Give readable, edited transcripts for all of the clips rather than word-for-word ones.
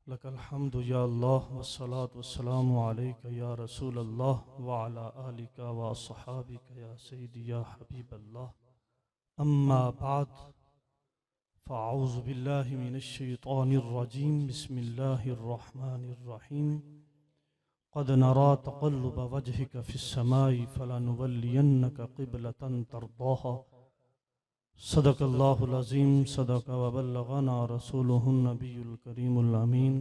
लकल हम्दु या अल्लाह वस्सलातु वस्सलामु अलैका या रसूल अल्लाह व अला आलिका व अस्हाबिका या सय्यदी या हबीब अल्लाह अम्मा बाद फ़अऊज़ु बिल्लाहि मिनश शैतानिर रजीम बिस्मिल्लाहिर रहमानिर रहीम क़द नरा तक़ल्लुब वजहिका फ़िस समाई फ़लनुवल्लियन्नका क़िबलतन तर्दाहा सदक़ल्लाहुल अज़ीम सदक़ व बल्लग़ना रसूलुहुन नबियुल करीमुल अमीन।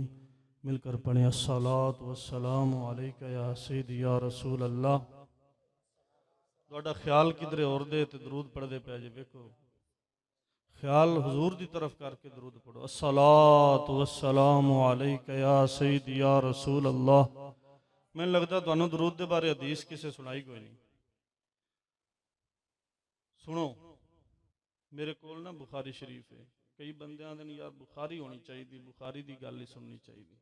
मिलकर पढ़ें अस्सलातु वस्सलामु अलैका या सय्यदी या रसूल अल्लाह। ਤੁਹਾਡਾ ख्याल किधरे और दे ते दरूद पढ़दे पे जे वेखो ख्याल हुजूर दी तरफ करके दरूद पढ़ो। अस्सलातु वस्सलामु अलैका या सय्यदी या रसूल अल्लाह। मैनूं लगदा तुहानूं दरूद दे बारे हदीस किसे सुनाई कोई नहीं। सुनो मेरे कोल ना बुखारी शरीफ है। कई बंदे आंदे ने यार बुखारी होनी चाहिए, बुखारी की गल ही सुननी चाहिए।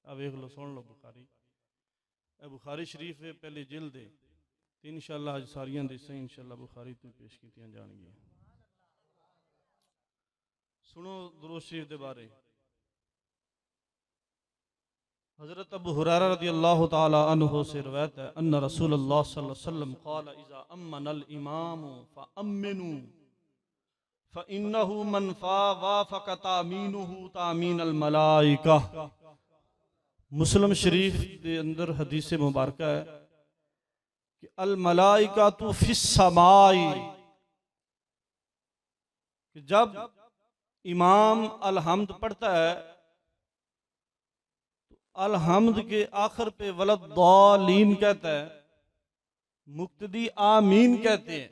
आ वेख लो सुन लो बुखारी, बुखारी शरीफ है पहली जिल्द है तो इंशाअल्लाह अज सारियां दिसां इंशाअल्लाह बुखारी तो पेश कीतियां जाणगियां। सुनो दुरूद शरीफ दे बारे। हज़रत अबू हुरैरा रज़ियल्लाहु ताला अन्हु से रिवायत है अन्ना रसूलुल्लाह सल्लल्लाहु अलैहि वसल्लम क़ाल इज़ा अम्मनल इमामु फ़अम्मिनू फ़इन्नहु मन वाफ़क़ तामीनुहु तामीनल मलाइका। मुस्लिम शरीफ के अंदर हदीस मुबारक है कि अल मलाइका तु फिस समाई, कि जब इमाम अलहम्द पढ़ता है तो अलहम्द के आखिर पे वलद्दालीन कहता है, मुक्तदी आमीन कहते हैं,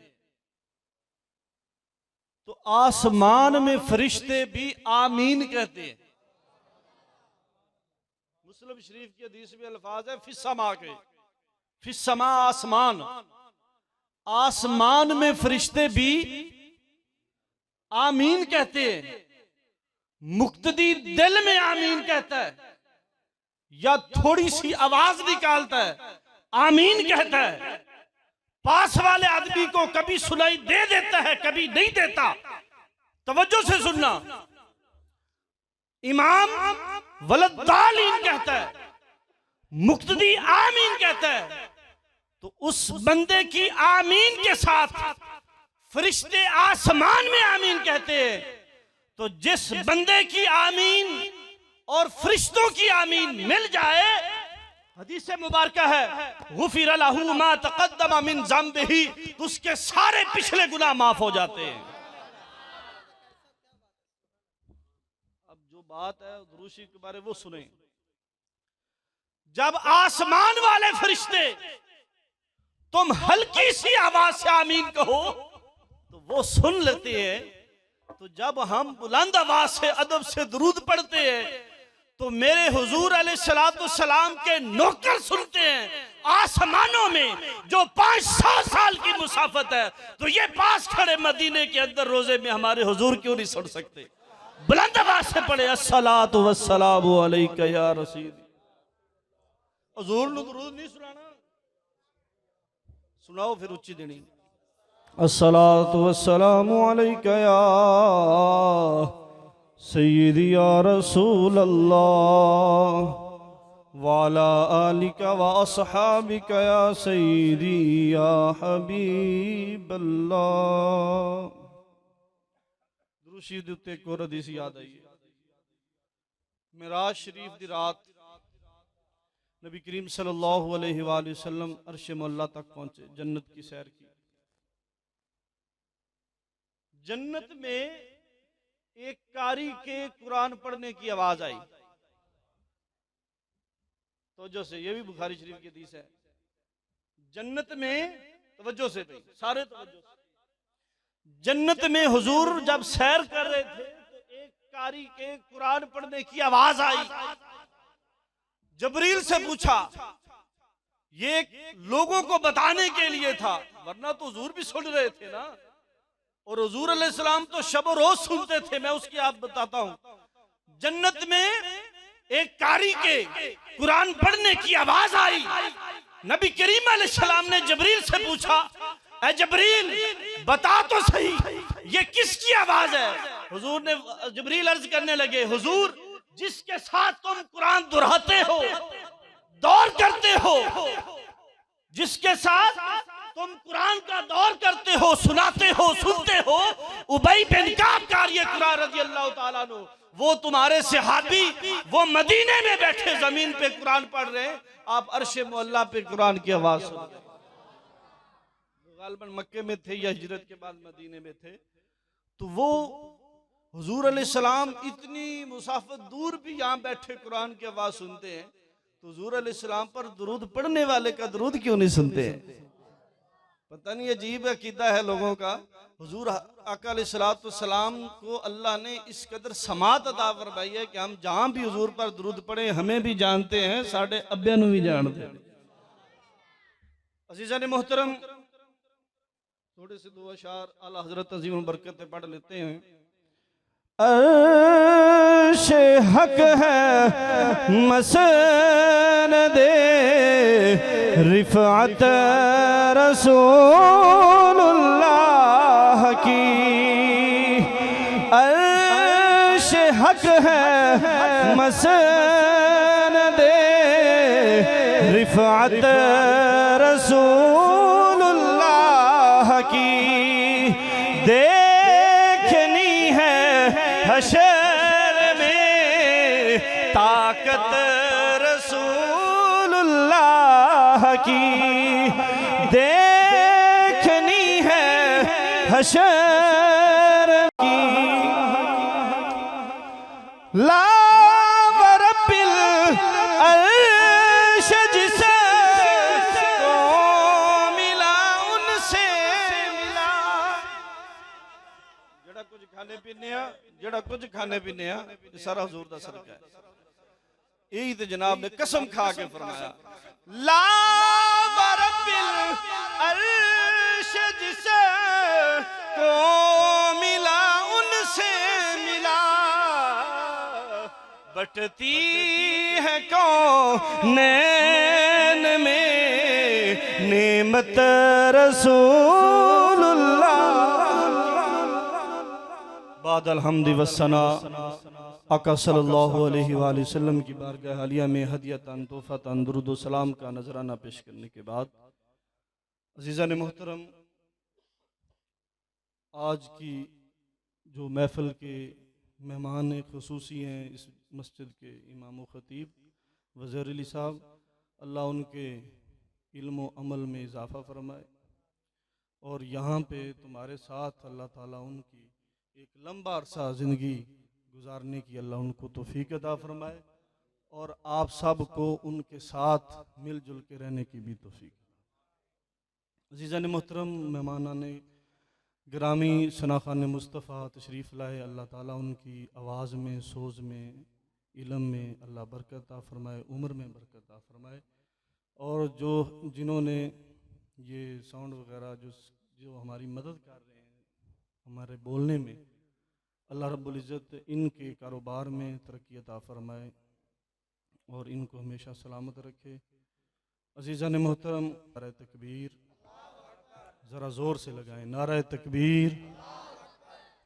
तो आसमान में फरिश्ते भी आमीन कहते हैं। मुस्लिम शरीफ की हदीस में अल्फाज है फिस्समा के, फिस्समा आसमान, आसमान में फरिश्ते भी आमीन कहते हैं। मुक्तदी दिल में आमीन कहता है या थोड़ी सी आवाज निकालता है आमीन कहता है। पास वाले आदमी को कभी सुनाई दे देता है कभी नहीं देता। तवज्जो से सुनना, इमाम वलद्दालीन कहता है, मुक्तदी आमीन कहता है, तो उस बंदे की आमीन के साथ फरिश्ते आसमान में आमीन कहते हैं। तो जिस बंदे की आमीन और फरिश्तों की आमीन मिल जाए, हदीस मुबारक है गुफिर लहू मा तक़द्दम मिन ज़ंबिही, तो उसके सारे पिछले गुनाह माफ हो जाते हैं। अब जो बात है दुरूशी के बारे वो सुने। जब आसमान वाले फरिश्ते तुम हल्की सी आवाज से आमीन कहो तो वो सुन लेते हैं। तो जब हम बुलंद आवाज से अदब से दुरूद पढ़ते हैं तो मेरे हुजूर अलैहिस्सलाम के नौकर सुनते हैं आसमानों में, जो 500 साल की मुसाफत है। तो ये पास खड़े मदीने के अंदर रोजे में हमारे हुजूर क्यों नहीं सुन सकते? बुलंद आवाज से पढ़े अस्सलातु वस्सलामु अलैका या रसूल। हुजूर ने दुरूद नहीं सुनाना, सुनाओ फिर उच्ची देनी। अस्सलातु वस्सलामु अलैका या सय्यदी या रसूल अल्लाह वाला आलिका व अस्हाबिका या सय्यदी या हबीब अल्लाह। दुरूद दे उत्ते एक और हदीस याद आई है। मिराज शरीफ दी रात नबी करीम सल्लल्लाहु अलैहि वसल्लम अर्श मौला तक पहुंचे, जन्नत की सैर की। जन्नत में एक कारी के कुरान पढ़ने की आवाज आई। तवज्जो से, ये भी बुखारी शरीफ की हदीस है। जन्नत में, तवज्जो से भाई सारे तवज्जो से, जन्नत में हुजूर जब सैर कर रहे थे तो एक कारी के कुरान पढ़ने की आवाज आई। जबरील से पूछा, ये लोगों को बताने के लिए था, वरना तो हुजूर भी सुन रहे थे ना। और हुजूर अलैहिस्सलाम तो शब रोज सुनते थे, मैं उसकी आप बताता हूं। जन्नत में एक कारी के कुरान पढ़ने की आवाज आई। नबी करीम अलैहिस्सलाम ने जबरील से पूछा, ऐ जबरील बता तो सही ये किसकी आवाज है? हुजूर ने, जबरील अर्ज करने लगे, हुजूर जिसके साथ तुम कुरान दोहराते हो, दौर करते हो, जिसके साथ तुम कुरान का दौर करते हो, सुनाते हो, सुनते हो, उबई बिन काब कार्य कुरान रजी अल्लाह ताला अन्हु, वो तुम्हारे सहाबी, वो मदीने में बैठे जमीन पे कुरान पढ़ रहे हैं, आप अर्शे मुअल्ला पे कुरान की आवाज सुन रहे हैं। गालबन मक्के में थे या हिजरत के बाद मदीने में थे, तो वो हुजूर अलैहिस्सलाम इतनी मुसाफत दूर भी यहाँ बैठे कुरान की आवाज सुनते हैं, तो हुजूर अलैहिस्सलाम पर दुरूद पढ़ने वाले का दुरूद क्यों नहीं सुनते हैं? पता नहीं, अजीब अकीदा है लोगों का। हुजूर आका अलैहिस्सलाम को अल्लाह ने इस कदर समात अता फरमाई है कि हम जहां भी हुजूर पर दुरूद पढ़े हमें भी जानते हैं, साढ़े अब्बे नू भी जानते हैं। अजीज़ान मोहतरम, थोड़े से दो अशार आला हजरत अजीम बरकत पढ़ लेते हैं। अर्श हक है मसनदे रिफ़अत रसूलुल्लाह की, अर्श हक है मसनदे रिफ़अत रसूलुल्लाह की, देखनी है हशर में ताकत रसूलुल्लाह की, देखनी है हशर की। ला वरबिल अर्श जिसे को मिला उनसे मिला, जड़ा कुछ खाने पीने जड़ा कुछ खाने पीने सारा हुजूर दा सदका है। यही तो जनाब ने कसम खा के फरमाया, ला वरबिल अर्श जिसे को मिला उनसे मिला, बटती है कौनैन में नेमत रसूलुल्लाह। बाद अल्हम्दि वस्सना आका सल्लल्लाहु अलैहि वसल्लम की बारगाह आलिया में हदियतन तोहफतन दुरूद व सलाम का नजराना पेश करने के बाद, अज़ीज़ान मोहतरम, आज की जो महफिल के मेहमान खुसूसी हैं इस मस्जिद के इमाम व खतीब वज़ीर अली साहब, अल्लाह उनके इल्म व अमल में इजाफ़ा फरमाए और यहाँ पे तुम्हारे साथ अल्लाह ताला उनकी एक लंबा अरसा ज़िंदगी गुजारने की अल्लाह उनको तौफीक अता फरमाए और आप सब को उनके साथ मिलजुल के रहने की भी तौफीक। अज़ीज़ान मोहतरम, मेहमानान ग्रामी सनाखान मुस्तफ़ा तशरीफ़ लाए, अल्लाह ताला उनकी आवाज़ में, सोज़ में, इल्म में अल्लाह बरकत अता फरमाए, उम्र में बरकत अता फरमाए। और जो जिन्होंने ये साउंड वगैरह जो हमारी मदद कर रहे हैं हमारे बोलने में, अल्लाह रब्बुल इज़्ज़त इनके कारोबार में तरक्की अता फरमाए और इनको हमेशा सलामत रखे। अज़ीज़ान मोहतरम, नारे तकबीर ज़रा ज़ोर से लगाएं, नारे तकबीर,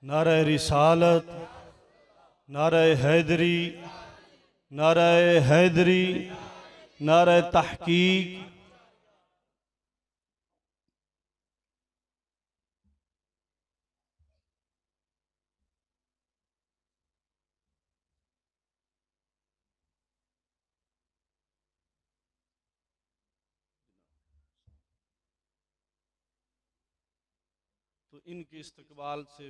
नारे रिसालत, नारे हैदरी, नारे हैदरी, नारे तहकीक। तो इनके इस्तकबाल से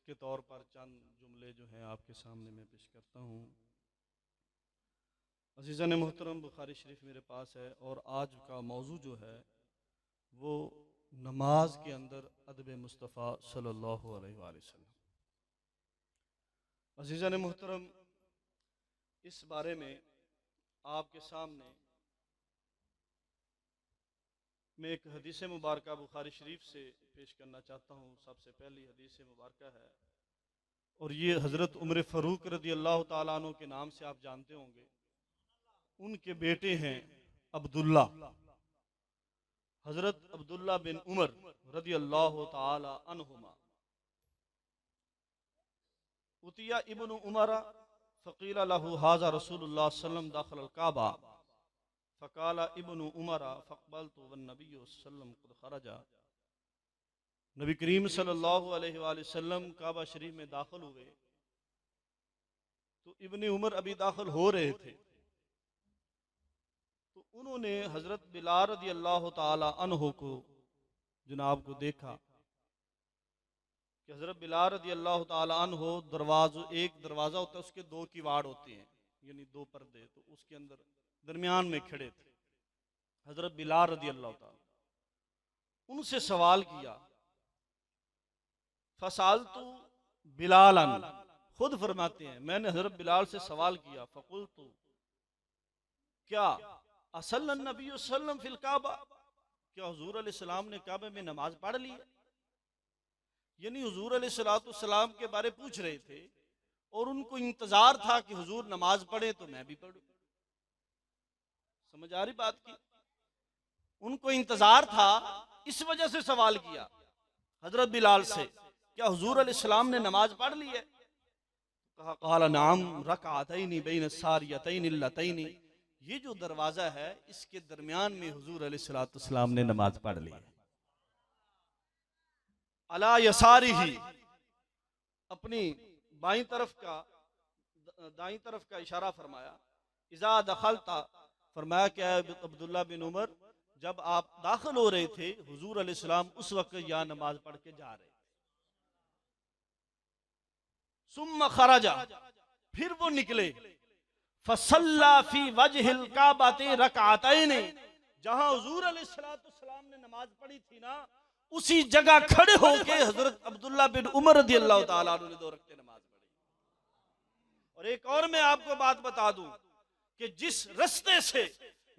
के तौर पर चंद जुमले जो हैं आपके सामने मैं पेश करता हूँ। अज़ीज़ान मोहतरम, बुखारी शरीफ मेरे पास है और आज का मौजू जो है वो नमाज के अंदर अदब मुस्तफ़ा सल्लल्लाहु अलैहि वसल्लम। अज़ीज़ान मोहतरम, इस बारे में आपके सामने मैं एक हदीस मुबारक बुखारी शरीफ से पेश करना चाहता हूँ। सबसे पहली हदीस मुबारक है और ये हज़रत उमर फ़ारूक रज़ी अल्लाह ताला अन्हु के नाम से आप जानते होंगे। उनके बेटे हैं अब्दुल्ला, हज़रत अब्दुल्ला बिन उमर रज़ी अल्लाह ताला अन्हुमा। उतिया इब्न उमर फ़क़ील लहू हाज़ा रसूलुल्लाह सल्लल्लाहु अलैहि वसल्लम दाखिल काबा फ़क़ाल इब्नु उमर फ़क़बलतु वन्नबी सल्लल्लाहु क़द ख़रजा। नबी करीम सल्लल्लाहु अलैहि वसल्लम काबा शरीफ में दाखिल हुए तो इब्ने उमर अभी दाखिल हो रहे थे, तो उन्होंने हजरत बिलाल रज़ी अल्लाह ताला अन्हु को जनाब को देखा कि हजरत बिलाल रज़ी अल्लाह ताला अन्हु एक दरवाज़ा होता है, उसके दो किवाड़ होते हैं, यानी दो पर्दे, तो उसके अंदर दरमियान में खड़े थे हजरत बिलाल रज़ी अल्लाह ताला। उनसे सवाल किया, फसालतु बिलालन, खुद फरमाते हैं मैंने हजरत बिलाल से सवाल किया, फ़क़ुलतु क्या असल्ल नबी सल्लम फिल काबा, क्या हुजूर अलैहिस्सलाम ने काबे में नमाज पढ़ ली है। यानी हुजूर अलैहिस्सलाम के बारे पूछ रहे थे और उनको इंतजार था कि हुजूर नमाज पढ़े तो मैं भी पढ़ूं। समझ आ रही बात की? उनको इंतजार था, इस वजह से सवाल किया हजरत बिलाल से, क्या हुजूर अलैहिस्सलाम ने नमाज पढ़ ली है। कहा क़ाल नाम रकअतैनि बैन सारियतैनि अल्लतैनि, ये जो दरवाजा है इसके दरमियान में हुजूर अलैहिस्सलाम ने नमाज पढ़ ली है। अला यसारिही, अपनी दाईं तरफ का इशारा फरमाया। इज़ा दखलता, फरमाया क्या अब्दुल्ला बिन उमर, जब आप दाखिल हो रहे थे हुजूर अलैहिस्सलाम उस वक्त यहाँ नमाज पढ़ के जा रहे थे। सुम्मा खराजा, फिर वो निकले, फसल्ला फी वजहिल काबती रकअतैन, जहां हुजूर अलैहिस्सलाम ने नमाज पढ़ी थी ना, उसी जगह खड़े होके हजरत अब्दुल्ला बिन उमर रज़ियल्लाहु ताला अन्हु ने 2 रकात नमाज पढ़ी। और एक और मैं आपको बात बता दूं कि जिस रास्ते से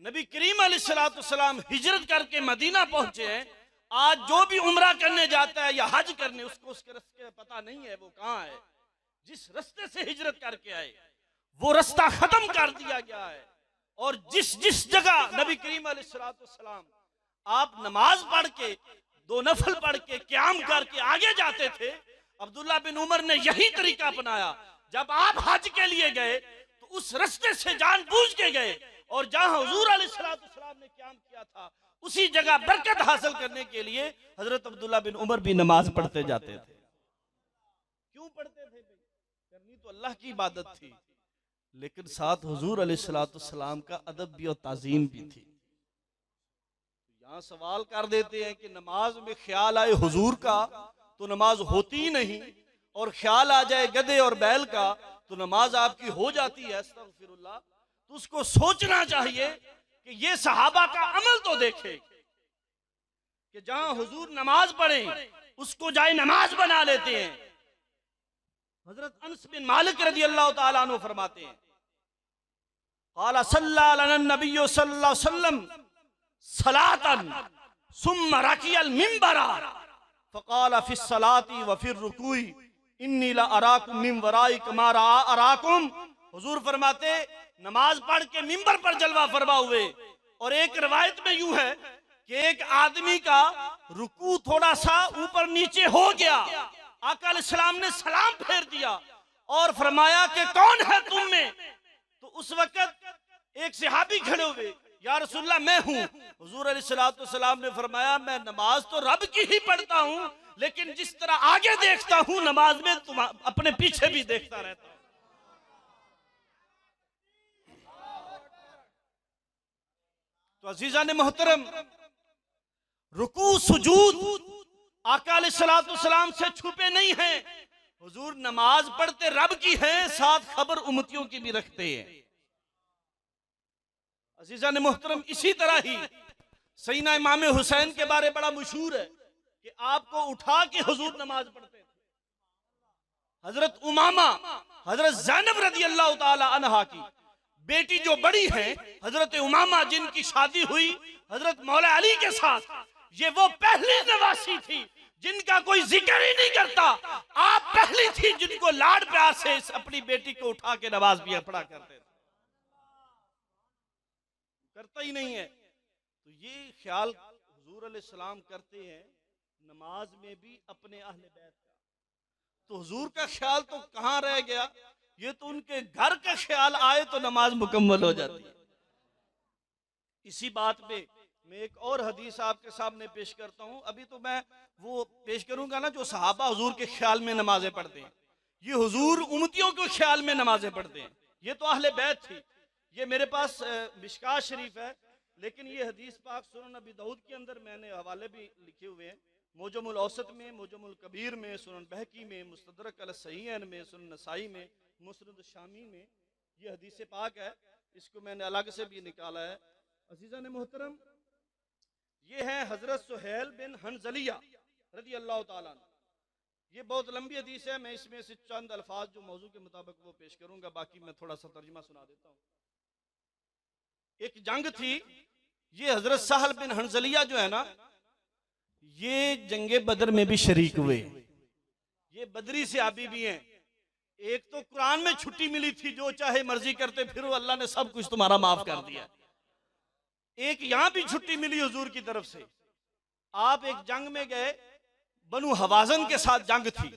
नबी करीम अलैहिस्सलाम हिजरत करके मदीना पहुंचे हैं, आज जो भी उम्रा करने जाता है या हज करने, उसको उसके रास्ते का पता नहीं है वो कहाँ है। जिस रास्ते से हिजरत करके आए वो रास्ता खत्म कर दिया गया है। और जिस जगह नबी करीम अलैहिस्सलाम आप नमाज पढ़ के 2 नफल पढ़ के क़याम करके आगे जाते थे, अब्दुल्ला बिन उमर ने यही तरीका अपनाया। जब आप हज के लिए गए तो उस रास्ते से जानबूझ के गए, और जहां हुजूर अलैहिस्सलाम ने क़याम किया था उसी जगह बरकत हासिल करने के लिए हजरत अब्दुल्ला बिन उमर भी नमाज पढ़ते जाते थे। क्यों पढ़ते थे? करनी तो अल्लाह की इबादत थी, लेकिन साथ हुजूर अलैहिस्सलाम का अदब भी और ताजीम भी थी। यहाँ सवाल कर देते हैं कि नमाज में ख्याल आए हुजूर का तो नमाज होती ही नहीं, और ख्याल आ जाए गधे और बैल का तो नमाज आपकी हो जाती है। अस्तगफिरुल्लाह। तो उसको सोचना चाहिए कि ये सहाबा का अमल तो देखे कि जहां हुजूर नमाज पढ़े उसको जाए नमाज बना लेते हैं। हजरत अनस बिन मालिक रज़ियल्लाहु ताला अन्हु फरमाते हैं, क़ाला सल्ला लना नबिय्यु सल्लल्लाहु अलैहि वसल्लम सलातन सुम्मा रकियल मिंबरा फ़क़ाल फ़िस सलाती व फ़िर रुकूई इन्नी ला अराकुम मिन वराई कमा अराकुम। हुजूर फरमाते नमाज पढ़ के मिंबर पर जलवा फरमा हुए, और एक रिवायत में यूं है कि एक आदमी का रुकू थोड़ा सा ऊपर नीचे हो गया, आका अलैहिस्सलाम ने सलाम फेर दिया और फरमाया कि कौन है तुम में। तो उस वक्त एक सहाबी खड़े हुए, या रसूलल्लाह मैं हूं। हुजूर अलैहिस्सलाम ने फरमाया मैं नमाज तो रब की ही पढ़ता हूं, लेकिन जिस तरह आगे देखता हूं नमाज में तुम अपने पीछे भी देखता रहता हूं। तो अजीजा ने मोहतरम, रुकू सुजूद आका अलैहिस्सलाम से छुपे नहीं हैं। हुजूर नमाज पढ़ते रब की है, साथ खबर उम्मतियों की भी रखते हैं। अजीजा ने मोहतरम, इसी तरह ही सैयदना इमाम हुसैन के बारे बड़ा मशहूर है कि आपको उठा के हुजूर नमाज पढ़ते थे। हजरत उमामा, हजरत ज़ैनब रज़ियल्लाहु ताला अन्हा की बेटी जो बड़ी है, हजरत उमामा जिनकी शादी हुई हजरत मौला अली के साथ, ये वो पहली नवासी थी जिनका कोई जिक्र ही नहीं करता। आप पहली थी जिनको लाड प्यार से अपनी बेटी को उठा के नमाज भी पढ़ा करते थे, करता ही नहीं है। तो ये ख्याल हुजूर अलैहिस्सलाम करते हैं नमाज में भी अपने अहले बैत का। तो हुजूर का ख्याल तो कहाँ रह गया, ये तो उनके घर का ख्याल आए तो नमाज मुकम्मल हो जाती है। इसी बात पे मैं एक और हदीस आपके सामने पेश करता हूं। अभी तो मैं वो पेश करूंगा ना जो सहाबा हुजूर के ख्याल में नमाजें पढ़ते हैं, ये हुजूर उम्मतियों के ख्याल में नमाजें पढ़ते हैं। ये तो अहले बैत थी। ये मेरे पास मिशकात शरीफ है, लेकिन ये हदीस पाक सुनन नबी दाऊद के अंदर मैंने हवाले भी लिखे हुए हैं, मोजमुल औसत में, मोजमुल कबीर में, सुनन बहकी में, मुस्तदरक अल सहीहैन में, सुनन नसाई में, मुस्नद शामी में ये हदीस पाक है। इसको मैंने अलग से भी निकाला है। अजीज़ा ने मोहतरम, ये है हजरत सुहेल बिन हनजलिया रदी अल्लाह ताला अन्हु। ये बहुत लंबी हदीस है, मैं इसमें से चंद अल्फाज जो मौजू के मुताबिक वो पेश करूंगा, बाकी मैं थोड़ा सा तर्जुमा सुना देता हूँ। एक जंग थी, ये हजरत सहल बिन हनजलिया जो है ना, ये जंगे बदर में भी शरीक हुए। ये बदरी से आबी भी हैं। एक तो कुरान में छुट्टी मिली थी, जो चाहे मर्जी करते फिर अल्लाह ने सब कुछ तुम्हारा माफ कर दिया। एक यहां भी छुट्टी मिली हुजूर की तरफ से। आप एक जंग में गए, बनु हवाजन के साथ जंग थी,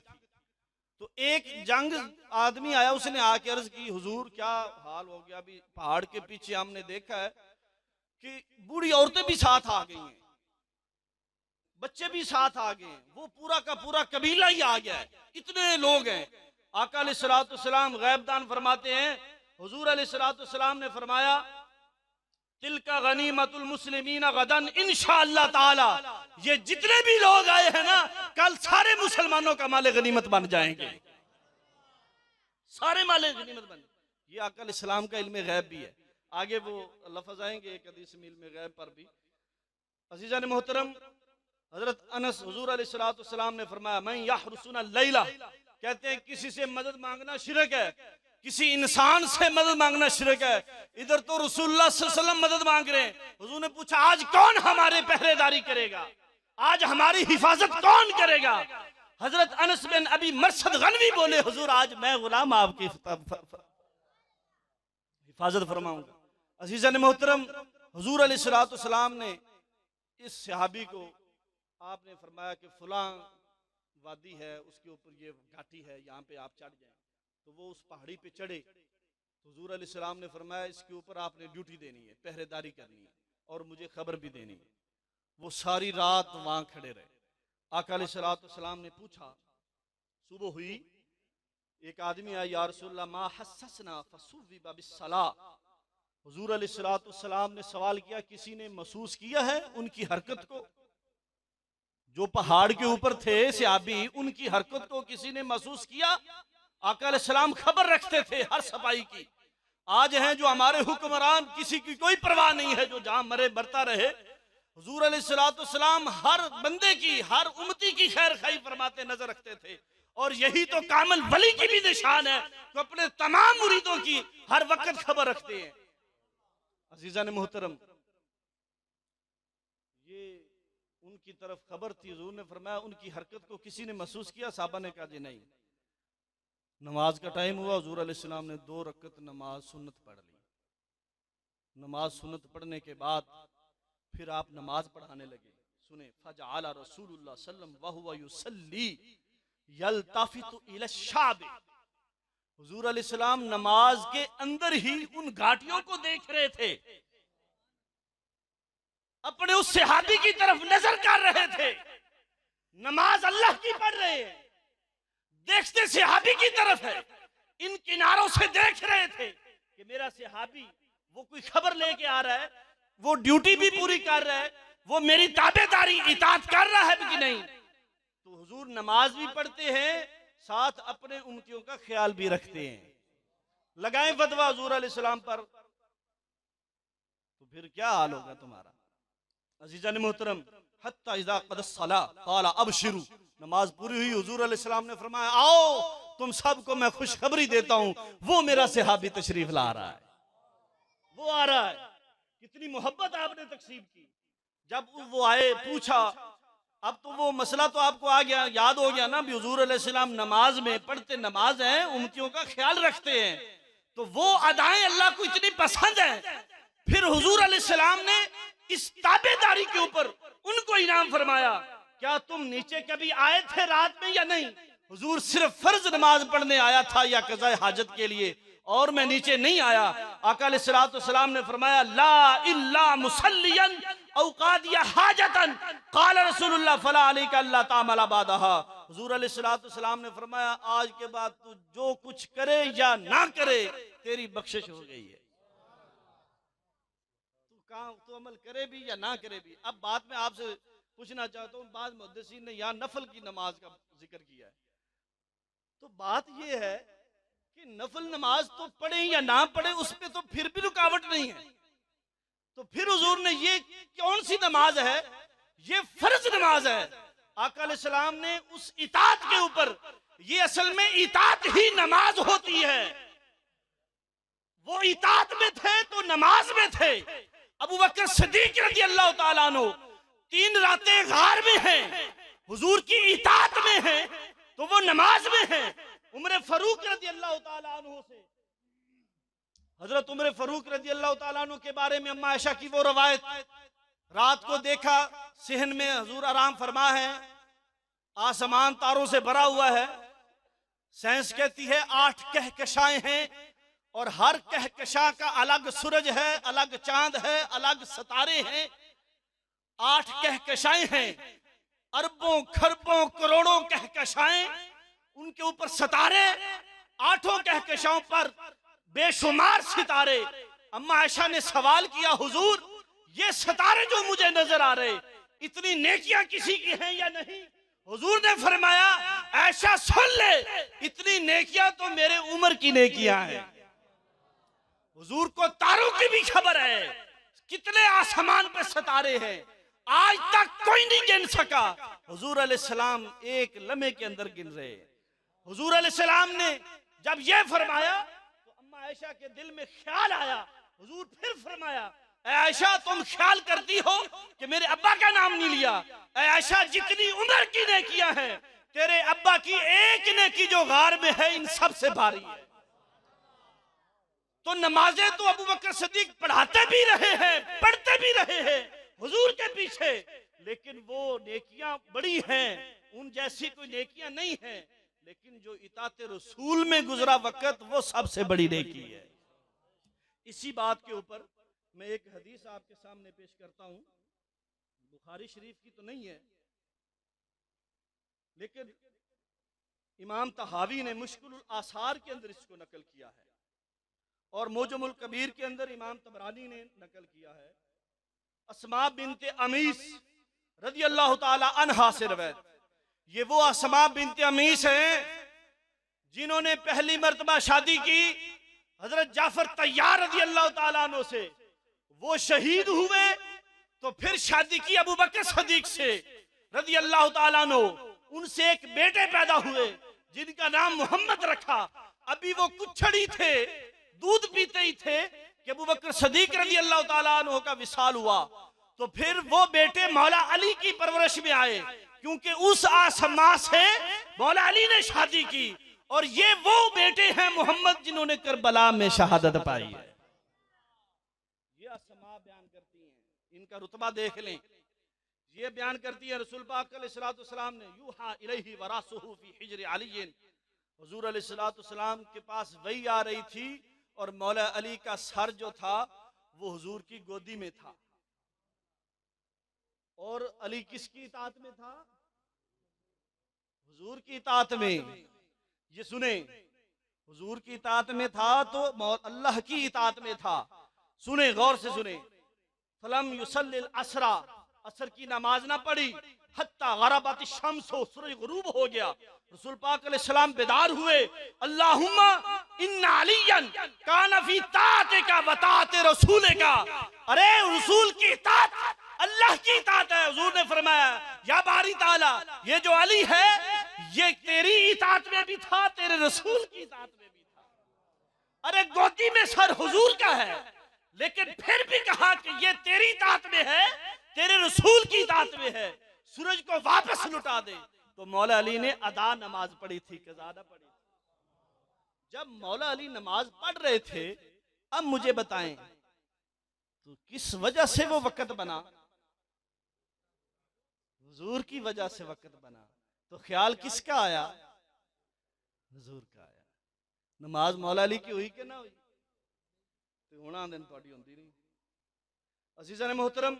तो एक जंग आदमी आया, उसने आके अर्ज की, हुजूर क्या हाल हो गया? अभी पहाड़ के पीछे हमने देखा है कि बूढ़ी औरतें भी साथ आ गई हैं, बच्चे भी साथ आ गए हैं, वो पूरा का पूरा कबीला ही आ गया है, इतने लोग हैं। आका अलैहिस्सलाम गैबदान फरमाते हैं, हुजूर अलैहिस्सलाम ने फरमाया, तिलका गनीमतुल मुस्लिमीना गदन इंशाअल्लाह ताला। ये जितने भी लोग आए हैं ना, कल सारे मुसलमानों का माले गनीमत बन जाएंगे, सारे माले गनीमत बन। ये आका अलैहिस्सलाम का इल्म गैब भी है, आगे वो लफ्ज आएंगे एक हदीस में इल्म गैब पर भी। अजीज़ा ने मोहतरम, हजरत अनस हुजूर अलैहिस्सलाम ने फरमाया, मैं यहरुसुना लैला, कहते हैं किसी से मदद मांगना शिरक है, किसी इंसान से मदद मांगना शिरक है। इधर तो रसूलुल्लाह सल्लल्लाहु अलैहि वसल्लम मदद मांग रहे हैं। हुजूर ने पूछा, आज कौन हमारे पहरेदारी करेगा, आज हमारी हिफाजत कौन करेगा? हजरत अनस बिन अबी मरसद गनवी बोले, हुजूर आज मैं गुलाम आपकी हिफाजत फरमाऊंगा। अजीज़ा ने मोहतरम, हुजूर अलैहिस्सलाम ने इस सहाबी को आपने फरमाया कि फलां वादी है, उसके ऊपर ये घाटी है, यहाँ पे आप चढ़ जाएं। तो वो उस पहाड़ी पे चढ़े, तो हुजूर अलैहिस्सलाम ने फरमाया, इसके ऊपर आपने ड्यूटी देनी है, पहरेदारी करनी है और मुझे खबर भी देनी है। वो सारी रात वहां खड़े रहे। आका अलैहिस्सलाम ने पूछा, सुबह हुई, एक आदमी आया, या रसूलल्लाह मा हस्सना फसुव्विबा बिस्सलाह। हुजूर अलैहिस्सलाम ने सवाल किया, किसी ने महसूस किया है उनकी हरकत को? जो पहाड़ के ऊपर थे सहाबी, उनकी हरकत को किसी ने महसूस किया? आका अलैहिस्सलाम खबर रखते थे हर सफाई की। आज हैं जो हमारे हुक्मरान, किसी की कोई परवाह नहीं है, जो जहां मरे मरता रहे। हुजूर अलैहिस्सलाम हर बंदे की, हर उम्मती की खैर खाई फरमाते नजर रखते थे। और यही तो कामिल वली की भी निशान है, तो अपने तमाम मुरीदों की हर वक्त खबर रखते हैं। अजीज़ा ने मोहतरम, ये उनकी तरफ खबर थी। हुजूर ने फरमाया, उनकी हरकत को किसी ने महसूस किया? साहबा ने कहा, जी नहीं। नमाज का टाइम हुआ, हुजूर अलैहिस्सलाम ने 2 रकत नमाज सुन्नत पढ़ ली। नमाज सुन्नत पढ़ने के बाद फिर आप नमाज पढ़ाने लगे। सुने, फजअला रसूलुल्लाह सल्लल्लाहु अलैहि वसल्लम युसल्ली यल्ताफितु इला शाब। हुजूर अलैहिस्सलाम नमाज के अंदर ही उन घाटियों को देख रहे थे, अपने उस सहाबी की तरफ नजर कर रहे थे। नमाज अल्लाह की पढ़ रहे हैं, देखते सहाबी की तरफ है, इन किनारों से देख रहे थे कि मेरा सहाबी वो कोई खबर लेके आ रहा है, वो ड्यूटी भी पूरी कर रहा है, वो मेरी ताबेदारी इताअत कर रहा है कि नहीं। तो हुजूर नमाज भी पढ़ते हैं, साथ अपने उम्मतियों का ख्याल भी रखते हैं। लगाएं फतवा हुजूर अलैहिस्सलाम पर, तो फिर क्या हाल होगा तुम्हारा। अजीज़ा ने मोहतरम, हत्ता इज़ा क़दस सला क़ाला अबशिरू। नमाज पूरी हुई, हुजूर अलैहिस्सलाम ने फरमाया, आओ तुम सबको मैं खुशखबरी देता हूं, वो मेरा सहाबी तशरीफ ला रहा है, वो आ रहा है। कितनी मोहब्बत आपने तकसीम की। जब वो आए, पूछा, अब तो वो मसला तो आपको आ गया, याद हो गया ना भी हुजूर अलैहिस्सलाम नमाज में पढ़ते नमाज है, उम्मतियों का ख्याल रखते हैं, तो वो अदाएं अल्लाह को इतनी पसंद है। फिर हुजूर अलैहिस्सलाम ने इस ताबेदारी के ऊपर उनको इनाम फरमाया, क्या तुम नीचे कभी आए थे रात में या नहीं? हुजूर सिर्फ फर्ज नमाज पढ़ने आया था या कज़ाए हाजत के लिए, और मैं नीचे नहीं आया। आका अलैहिस्सलाम ने फरमाया ला इल्ला मुसल्लियन औ कादिया हाजतन क़ाल रसूलुल्लाह फला अलैका अल्ला तामला बादहा। हुजूर अलैहिस्सलाम ने फरमाया आज के बाद तू जो कुछ करे या ना करे तेरी बख्शिश हो गई है। तू अमल करे भी या ना करे भी। अब बात में आपसे पूछना चाहता हूँ, बाद मुहद्दिसीन ने यहाँ नफल की नमाज का जिक्र किया है, तो बात यह है कि नफल नमाज तो पढ़े या ना पढ़े उस पर तो फिर भी रुकावट नहीं है, तो फिर हुजूर ने ये कौन सी नमाज है, ये फर्ज नमाज है। आका अलैहिस्सलाम ने उस इताअत के ऊपर, ये असल में इताअत ही नमाज होती है, वो इताअत में थे तो नमाज में थे। अबू बकर सिद्दीक रज़ी अल्लाह ताला अन्हु 3 रातें गार में हैं, हुजूर की इताअत में हैं, तो वो नमाज में हैं। उमर फारूक रज़ी अल्लाह ताला अन्हु से, हजरत उमर फारूक रज़ी अल्लाह ताला अन्हु के बारे में अम्मा आयशा की वो रवायत, रात को देखा सहन में हुजूर आराम फरमा है, आसमान तारों से भरा हुआ है, साइंस कहती है 8 कहकशाएं हैं और हर कहकशा का अलग सूरज है, अलग चांद है, अलग सितारे हैं, 8 कहकशाएं हैं, अरबों खरबों करोड़ों कहकशाएं, उनके ऊपर सितारे, 8 कहकशाओं पर बेशुमार सितारे। अम्मा आयशा ने सवाल किया हुजूर ये सितारे जो मुझे नजर आ रहे, इतनी नेकियां किसी की हैं या नहीं? हुजूर ने फरमाया ऐशा सुन ले, इतनी नेकियां तो मेरे उम्र की नेकियां हैं। हुजूर को तारों की भी खबर है, कितने आसमान पे सितारे हैं, आज तक कोई नहीं गिन सका। हुजूर अलैहिस्सलाम एक लम्हे के अंदर गिन रहे। हुजूर अलैहिस्सलाम ने जब ये फरमाया तो अम्मा आयशा के दिल में ख्याल आया। हुजूर फिर फरमाया आयशा तुम ख्याल करती हो कि मेरे अब्बा का नाम नहीं लिया। आयशा जितनी उम्र की नेकियां हैं, तेरे अब्बा की एक नेकी जो गार में है इन सब से भारी है। तो नमाजें तो अबू बकर सिद्दीक पढ़ाते भी रहे हैं, पढ़ते भी रहे हैं हुजूर के पीछे, लेकिन वो नेकियां बड़ी हैं, उन जैसी कोई नेकियां नहीं है, लेकिन जो इताअत रसूल में गुजरा वक्त वो सबसे बड़ी नेकी है। इसी बात के ऊपर मैं एक हदीस आपके सामने पेश करता हूं, बुखारी शरीफ की तो नहीं है, लेकिन इमाम तहावी ने मुश्किल आसार के अंदर इसको नकल किया है और मोजमुल कबीर के अंदर इमाम तबरानी ने नकल किया है। अस्मा बिनते अमीस रज़ी अल्लाह ताला अन्हा से रवायत, ये वो अस्मा बिनते अमीस हैं जिन्होंने पहली मर्तबा शादी की हजरत जाफर तैयार रज़ी अल्लाह ताला अन्हु से, वो शहीद हुए तो फिर शादी की अबू बकर सिद्दीक से रज़ी अल्लाह ताला अन्हु, उनसे एक बेटे पैदा हुए जिनका नाम मोहम्मद रखा। अभी वो कुछड़ी थे, दूध पीते ही थे कि अबू बकर सिद्दीक रज़ी अल्लाह ताला अन्हु का विसाल हुआ, तो फिर वो बेटे मौला अली की परवरिश में आए, क्योंकि उस आसमां से मौला अली ने शादी की, और ये वो बेटे हैं मोहम्मद जिन्होंने करबला में शहादत पाई है। ये आसमां बयान करती हैं, इनका रुतबा देख लें। ये बयान करती है रसूल पाक अलैहिस्सलाम ने यूहा इलैहि वरासुहु फी हिज्र अली, हुजूर अलैहिस्सलाम के पास वही आ रही थी और मौला अली का सर जो था वो हुजूर की गोदी में था, और अली किसकी इताअत में था? हुजूर की इताअत में। ये सुने, हुजूर की इताअत में था तो अल्लाह की इताअत में था। सुने, गौर से सुने। फलम युसल्लिल अस्रा, असर की नमाज ना पढ़ी, हत्ता गरबत शम्स, सूरज गुरूब हो गया। रसूल पाक अलैहिस्सलाम बेदार हुए, अल्लाहुम्मा इन्ना अलियन काना फी ताअतिका व ताअति रसूलिका। अरे रसूल की इताअत अल्लाह की इताअत है। हुजूर ने फरमाया या बारी ताला, ये जो अली है ये तेरी इताअत में भी था, तेरे रसूल की इताअत में भी था। अरे गोदी में सर हुजूर का है, लेकिन फिर भी कहा कि ये तेरी इताअत में है, तेरे रसूल की इताअत में है, सूरज को वापस लुटा दे। तो मौला अली ने अदा नमाज पढ़ी थी, कज़ा न पढ़ी थी। जब मौला अली नमाज पढ़ रहे थे, अब मुझे बताएं तो किस वजह से वो वक्त बना? हुजूर की वजह से वक्त बना। तो ख्याल किसका आया? हजूर का आया। नमाज मौला अली की हुई कि ना हुई? तो होना दिन थोड़ी होंदी नहीं। अजीज़ान मोहतरम,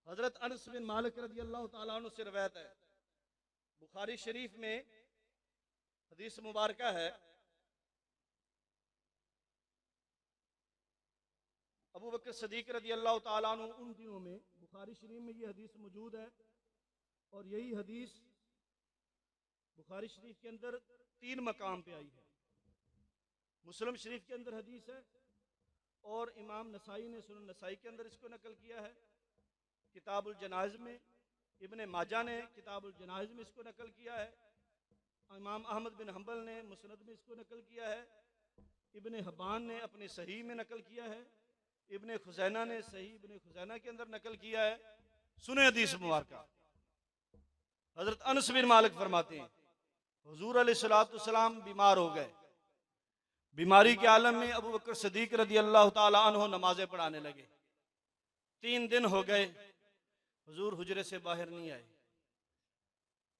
हजरत अनस बिन मालिक रज़ी अल्लाह तआला अन्हु से रवायत है, बुखारी शरीफ में हदीस मुबारक है, अबू बकर सदीक रज़ी अल्लाह तआला अन्हु उन दिनों में, बुखारी शरीफ में ये हदीस मौजूद है और यही हदीस बुखारी शरीफ के अंदर 3 मकाम पे आई है। मुस्लिम शरीफ के अंदर हदीस है और इमाम नसाई ने सुनन नसाई के अंदर इसको नकल किया है, किताबुल जनाइज में, इब्ने माजा ने किताबुल जनाइज में इसको नकल किया है, इमाम अहमद बिन हंबल ने मुस्नद में इसको नकल किया है, इब्ने हब्बान ने अपने सही में नकल किया है, इब्ने खुजैना ने सही इब्ने खुजैना के अंदर नकल किया है। सुने हदीस मुबारक। हजरत अनस बिन मालिक फरमाते हैं, हुजूर अलैहिस्सलाम बीमार हो गए। बीमारी के आलम में अबू बकर सदीक रज़ी अल्लाह तआला अन्हु नमाजें पढ़ाने लगे। 3 दिन हो गए, हुजूर हुजरे से बाहर नहीं आए।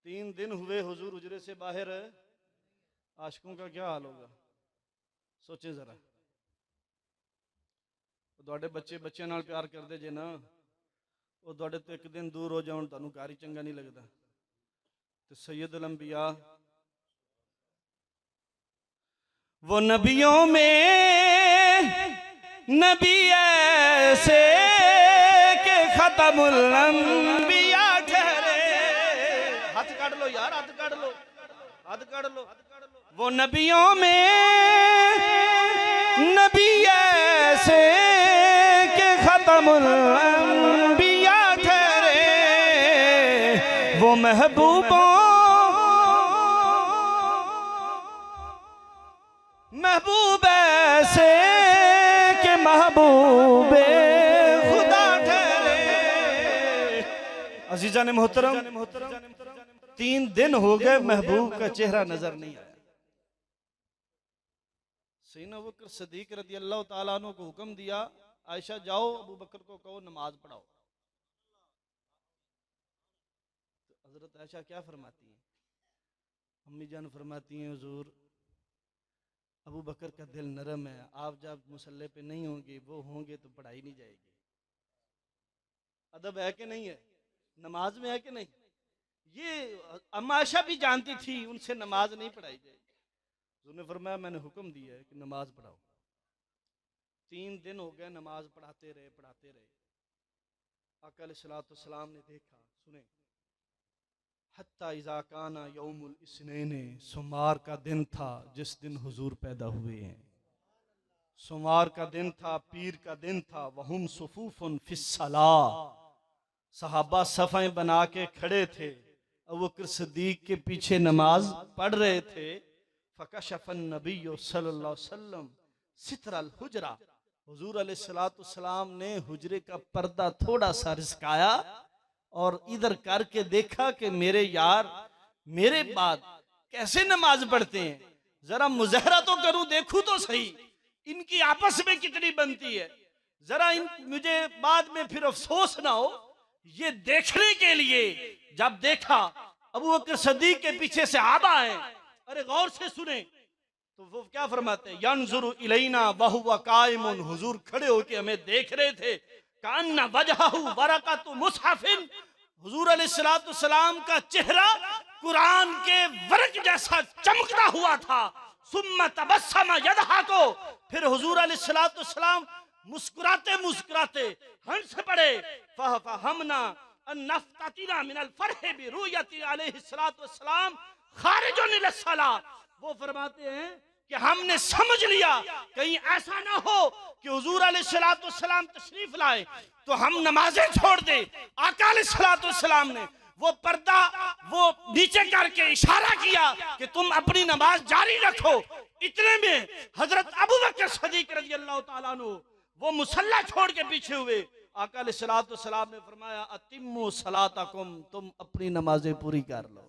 3 दिन हुए हुजूर हुजरे से बाहर। आशिकों का क्या हाल होगा, सोचे जरा। ਤੁਹਾਡੇ ਬੱਚੇ ਬੱਚਿਆਂ ਨਾਲ प्यार करते जे ना, वो ਤੁਹਾਡੇ तो एक दिन दूर हो जाओ, ਤੁਹਾਨੂੰ ਘਰ ਹੀ ਚੰਗਾ नहीं लगता। तो सैयदुल अंबिया, वो नबियों में नबी ऐसे के खत्मुल अंबिया ठहरे। हाथ काट लो यार, हाथ काट लो, हाथ काट लो। वो नबियों में नबी ऐसे के खत्मुल अंबिया ठहरे, वो महबूबों महबूब ऐसे के महबूबे खुदा ठहरे। अजीजा ने मोहतरम, 3 दिन हो गए महबूब का चेहरा नजर नहीं आया। सैयदना अबू बकर सदीक रज़ी अल्लाह तआला अन्हु को हुक्म दिया, आयशा जाओ अबू बकर को कहो नमाज पढ़ाओ। तो हजरत आयशा क्या फरमाती हैं? अम्मी जान फरमाती हैं, हुजूर अबू बकर का दिल नरम है, आप जब मुसल्ले पे नहीं होंगे, वो होंगे तो पढ़ाई नहीं जाएगी। अदब है कि नहीं है, नमाज में है कि नहीं? ये अम्मा आयशा भी जानती थी उनसे नमाज नहीं पढ़ाई जाएगी। उन्होंने फरमाया मैंने हुक्म दिया है कि नमाज पढ़ाओ। 3 दिन हो गए, नमाज पढ़ाते रहे पढ़ाते रहे। आका अलैहिस्सलाम ने देखा, सुने, हत्ता इज़ा काना यौमुल इस्नैने, सोमवार का दिन था जिस दिन हुजूर पैदा हुए हैं। सोमवार का दिन था, पीर का दिन था। वहुम सुफूफुन फिस्सला, सहाबा सफ़ें बना के खड़े थे, अबू बकर सिद्दीक के पीछे नमाज पढ़ रहे थे। फ़कशफ़न नबिय्यु सल्लल्लाहु अलैहि वसल्लम सित्रल हुजरा, हुजूर अलैहिस्सलाम ने हुजरे का पर्दा थोड़ा सा रिसकाया और इधर करके देखा कि मेरे यार मेरे बाद कैसे नमाज पढ़ते हैं, जरा मुजहरा तो करूं, देखूं तो सही इनकी आपस में कितनी बनती है, जरा इन मुझे बाद में फिर अफसोस ना हो। ये देखने के लिए जब देखा अबू बकर सदीक के पीछे से आबा है, अरे गौर से सुने तो वो क्या फरमाते हैं, यंजुरु इलैना वहुवा काइमुन, हुजूर खड़े होके हमें देख रहे थे। कान्ना वजहहु बरकतु मुसहफिन, हुजूर अलैहिस्सलाम का चेहरा कुरान के वर्क जैसा चमकता हुआ था। सुम्मा तबस्सम यदहकु, फिर हुजूर अलैहिस्सलाम मुस्कुराते मुस्कुराते हंस पड़े। फहमना अन नफ्ततिना मिनल फरह बिरुयति अलैहिस्सलाम खारिजुन इलस्सला, वो फरमाते हैं कि हमने समझ लिया कहीं ऐसा ना हो कि हुजूर अलैहिस्सलाम तशरीफ लाए तो हम नमाजें छोड़ दे। आका अलैहिस्सलाम ने वो पर्दा वो नीचे करके इशारा किया कि तुम अपनी नमाज जारी रखो। इतने में हजरत अबू बकर सदीक रज़ी अल्लाह तआला अन्हु वो मुसल्ला छोड़ के पीछे हुए। आका अलैहिस्सलाम ने फरमाया अतिम्मु सलातकुम, तुम अपनी नमाजें पूरी कर लो।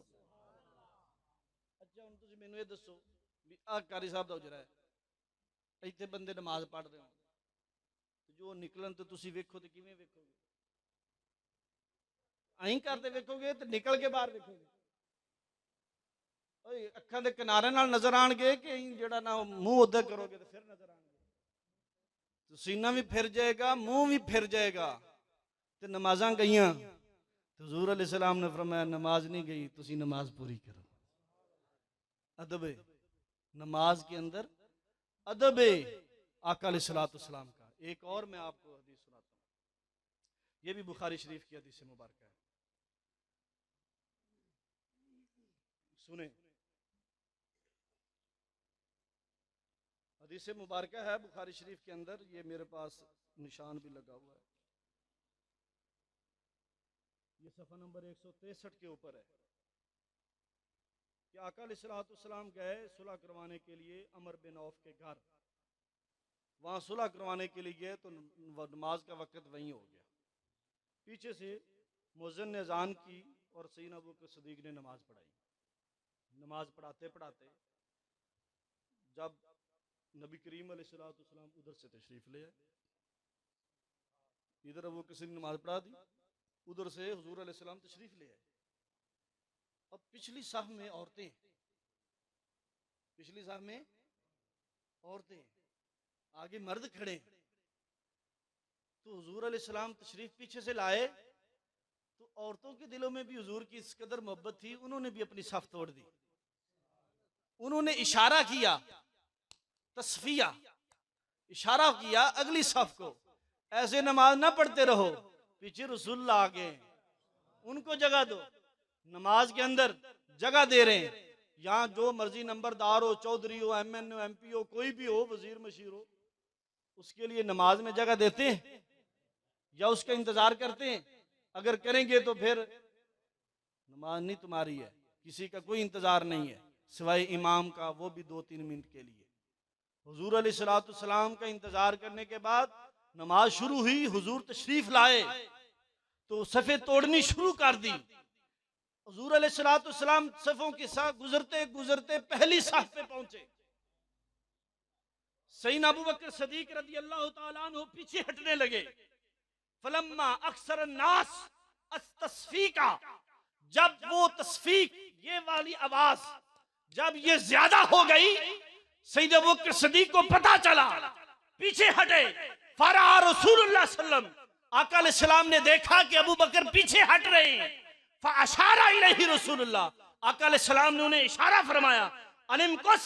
अच्छा हुण तुसीं मैनूं ये दसो भी आ कारी साहब दा उजरा है, इत्थे बंदे नमाज पढ़ रहे हो, जो निकलन तो तुसीं वेखो ते किवें वेखोगे? अहीं करते वेखोगे तो निकल के बाहर वेखोगे? ਓਏ ਅੱਖਾਂ ਦੇ ਕਿਨਾਰੇ ਨਾਲ ਨਜ਼ਰ ਆਣਗੇ ਕਿ ਜਿਹੜਾ ਨਾ ਮੂੰਹ ਉੱਧਰ ਕਰੋਗੇ ਤੇ ਫਿਰ ਨਜ਼ਰ ਆਣਗੇ। ਸੀਨਾ ਵੀ ਫਿਰ ਜਾਏਗਾ, ਮੂੰਹ ਵੀ ਫਿਰ ਜਾਏਗਾ। ਤੇ ਨਮਾਜ਼ਾਂ ਗਈਆਂ ਤੇ ਹਜ਼ੂਰ अलैहिस्सलाम ने फरमाया नमाज नहीं गई, तुसी नमाज पूरी करो। अदब है नमाज के अंदर, अदब है आका अलैहिस्सलाम का। एक और मैं आपको हदीस सुनाता हूँ, ये भी बुखारी शरीफ की हदीस मुबारक है, सुने। हदीस मुबारक है बुखारी शरीफ के अंदर, ये मेरे पास निशान भी लगा हुआ है, ये सफ़ा नंबर 163 के ऊपर है कि आका अलैहिस्सलाम गए सुलह करवाने के लिए अमर बिन औफ के घर। वहाँ सुलह करवाने के लिए गए तो नमाज का वक़्त वहीं हो गया। पीछे से मुअज्जिन ने अज़ान की और सैयदना अबू बकर सिद्दीक़ ने नमाज पढ़ाई। नमाज पढ़ाते पढ़ाते जब नबी करीम अलैहिस्सलाम उधर से तशरीफ़ ले आए, इधर अबू बकर सिद्दीक़ ने नमाज पढ़ा दी, उधर से हुजूर अलैहिस्सलाम तशरीफ ले आए। अब पिछली साफ में औरतें, पिछली साफ में औरतें, आगे मर्द खड़े। तो हुजूर अलैहिस्सलाम तशरीफ पीछे से लाए तो औरतों के दिलों में भी हुजूर की इस कदर मोहब्बत थी, उन्होंने भी अपनी साफ तोड़ दी। उन्होंने इशारा किया, तस्फिया, इशारा किया अगली साफ को, ऐसे नमाज ना पढ़ते रहो, पीछे रसूल आ गए, उनको जगह दो। नमाज के अंदर जगह दे रहे हैं। यहाँ जो मर्जी नंबरदार हो, चौधरी हो, एमएन हो, एमपी हो, कोई भी हो, वजीर मशीर हो, उसके लिए नमाज में जगह देते हैं या उसका इंतजार करते हैं? अगर करेंगे तो फिर नमाज नहीं तुम्हारी है, किसी का कोई इंतजार नहीं है सिवाय इमाम का, वो भी 2-3 मिनट के लिए। हुजूर अलैहिस्सलाम का इंतजार करने के बाद नमाज शुरू हुई, हुजूर तशरीफ लाए तो सफ़े तोड़नी शुरू कर दी। हुजूर अलैहिस्सलाम सफ़ों के साथ गुजरते गुजरते पहली साफ पे पहुंचे। सैयदना अबू बकर सिद्दीक़ रज़ियल्लाहु ताला अन्हु पीछे हटने लगे। फलम्मा अक्सर नास तस्फीका, जब वो तस्फीक, ये वाली आवाज जब ये ज्यादा हो गई, सैयदना अबू बकर सिद्दीक़ को पता चला, पीछे हटे। फरा रसूलुल्लाह सल्लम, आका अलैहिस्सलाम ने देखा कि अबू बकर पीछे हट रहे हैं। फअशारा इलैहि रसूलुल्लाह, आका अलैहिस्सलाम ने उन्हें इशारा फरमाया, अनिमकुस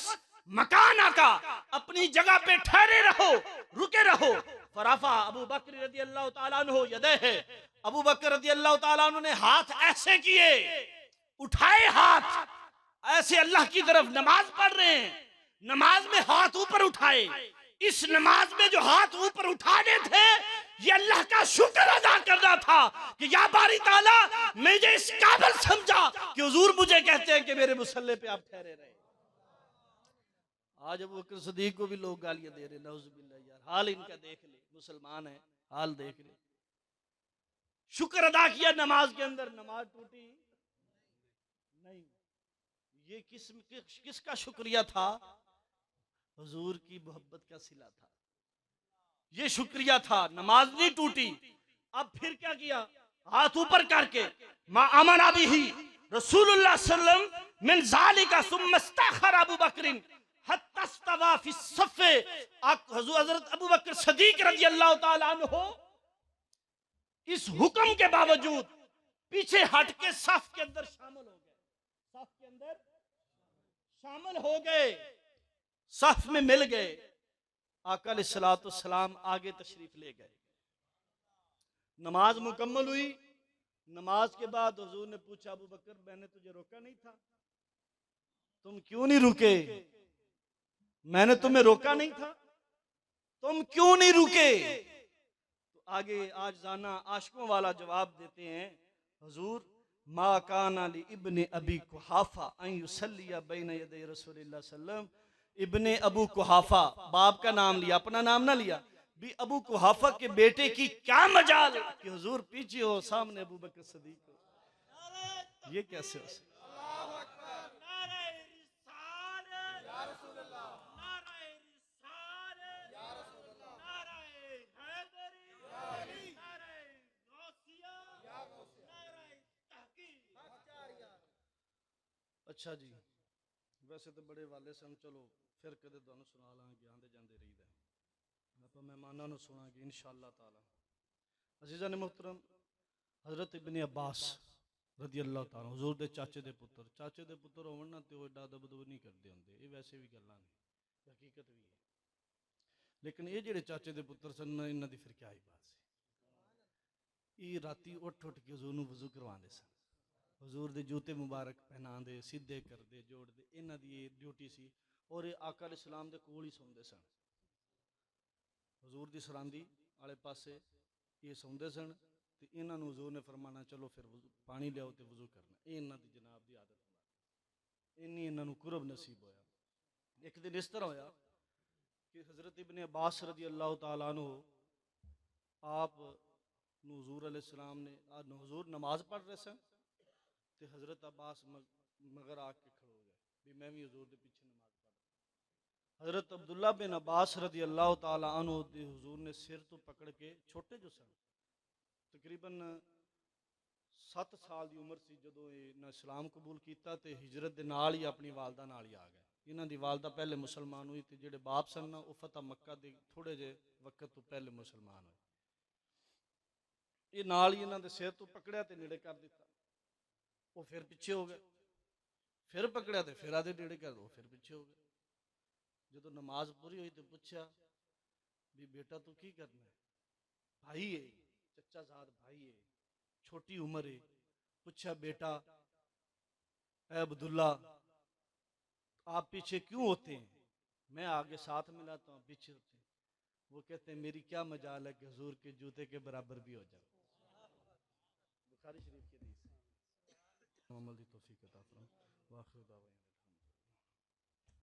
मकान आका, अपनी जगह पे ठहरे रहो, रुके रहो। फराफा अबू बकर रज़ियल्लाहु ताला अन्हु यदैहि, अबू बकर रज़ियल्लाहु ताला अन्हु ने हाथ ऐसे किए, उठाए हाथ ऐसे अल्लाह की तरफ, नमाज पढ़ रहे हैं, नमाज में हाथ ऊपर उठाए। इस नमाज में जो हाथ ऊपर उठाने थे, ये अल्लाह का शुक्र अदा करना था कि या बारी ताला, मुझे इस काबिल समझा कि हुजूर मुझे कहते हैं कि मेरे मुसल्ले पे आप ठहरे रहे। आज अबू बकर सिद्दीक़ को भी लोग गालियां दे रहे, नऊज़ुबिल्लाह। यार हाल इनका देख ले, मुसलमान है, हाल देख ले। शुक्र अदा किया नमाज के अंदर, नमाज टूटी नहीं। ये किसका शुक्रिया था? हुजूर की मोहब्बत का सिला था, ये शुक्रिया था, नमाज नहीं टूटी। अब फिर क्या किया? हाथ ऊपर करके मा अमना बिही रसूलुल्लाह सल्लम मिन ज़ालिका सुम्मा इस्तखर अबू बकर हत्ता इस्तवा फी सफ़े। हज़रत अबू बकर सिद्दीक़ रज़ियल्लाहु ताला अन्हु इस हुक्म के बावजूद पीछे हट के सफ के अंदर शामिल हो गए, सफ के अंदर शामिल हो गए, सफ में मिल गए। आका अलैहिस्सलाम आगे तशरीफ ले गए। नमाज मुकम्मल हुई। नमाज के बाद हुजूर ने पूछा, अबू बकर मैंने तुझे रोका नहीं था, तुम क्यों नहीं रुके? मैंने तुम्हें रोका नहीं था, तुम क्यों नहीं रुके? तो आगे आज जाना आशिकों वाला जवाब देते हैं, हुजूर मा काना ली इब्ने अबी कुहाफा अन युसल्लिया बैन यदै रसूलिल्लाह सल्लम। इब्ने अबू कुहाफा, बाप का नाम लिया, अपना नाम ना लिया। भी अबू कुहाफा के बेटे की क्या मजाल कि हुजूर पीछे हो, सामने अबू बकर सिद्दीक़ हो। ये कैसे हो सकता? अच्छा जी, वैसे तो बड़े वाले सन, चलो फिर कदे तुहानू सुना लांगे, आंदे जांदे रहीदा। आप मेहमानां नू सुनांगे इंशाअल्लाह ताला। अजीज़ान ने मोहतरम, हज़रत इब्ने अब्बास रदी अल्लाह ताला हुजूर दे चाचे दे पुत्र होवन ना ते ओह एडा अदब उदब नहीं करदे हुंदे, ये वैसे भी गल्लां ने, हकीकत भी है। लेकिन ये जेड़े चाचे दे पुत्र सन इन्हां दी फिर क्या ही बात सी। ये राती उठ उठ के हजूर नू वजू करवांदे सन, हजूर दे जूते मुबारक पहनांदे, सीधे करदे, जोड़दे, इन्हां दी ये ड्यूटी सी। और ये आका अलैहिस्सलाम दे कोल ही सौंदे सन, हजूर दी सरांदी आले पासे ये सौंदे सन। तो इन्हां नू हजूर ने फरमाना चलो फिर पानी लियाओ तो वजू करना, ये इन्हां दी जनाब दी आदत मुबारक। इन्नी इन्हां नू कुरब नसीब होया। एक दिन इस तरह होया कि हजरत इब्ने अब्बास रदी अल्लाह तआला अन्हु आप हुजूर अलैहिस्सलाम ने हुजूर नमाज पढ़ रहे सन, तो हजरत अब्बास मगर आके खड़ो गए भी मैं भी हजूर के पीछे नमाज पढ़। हजरत अब्दुल्ला बिन अब्बास रदी अल्लाह तआला अन्हु हुजूर ने सिर तो पकड़ के, छोटे जो सन तकरीबन 7 साल की उम्र सी जदों इन्हां इस्लाम कबूल किया, तो हिजरत के नाल ही अपनी वालदा नाल ही आ गए। इन्हां दी वालदा पहले मुसलमान हुई, तो जेडे बाप सन ना वो फतह मक्का के थोड़े जे वक्त तो पहले मुसलमान हुए। ये नाल ही इन्हां दे सिर तो पकड़िया तो नेड़े कर दिता, वो फिर पिछे हो गए, फिर पकड़िया तो फिर आधे नेड़े कर, वो फिर पिछे हो गए। जो नमाज पूरी हुई तो पूछा भी बेटा तू की करना है, भाई है, चचा जाद भाई है, छोटी उम्र है। पूछा बेटा ए अब्दुल्ला आप पीछे क्यों होते हैं, मैं आगे साथ मिलाता हूँ, पीछे होते हैं। वो कहते हैं मेरी क्या मजाल है कि हुजूर के जूते के बराबर भी हो जाओ। बुखारी शरीफ की हदीस है। अमल दी तौफीक अता फरमाए। वाखिर दावा।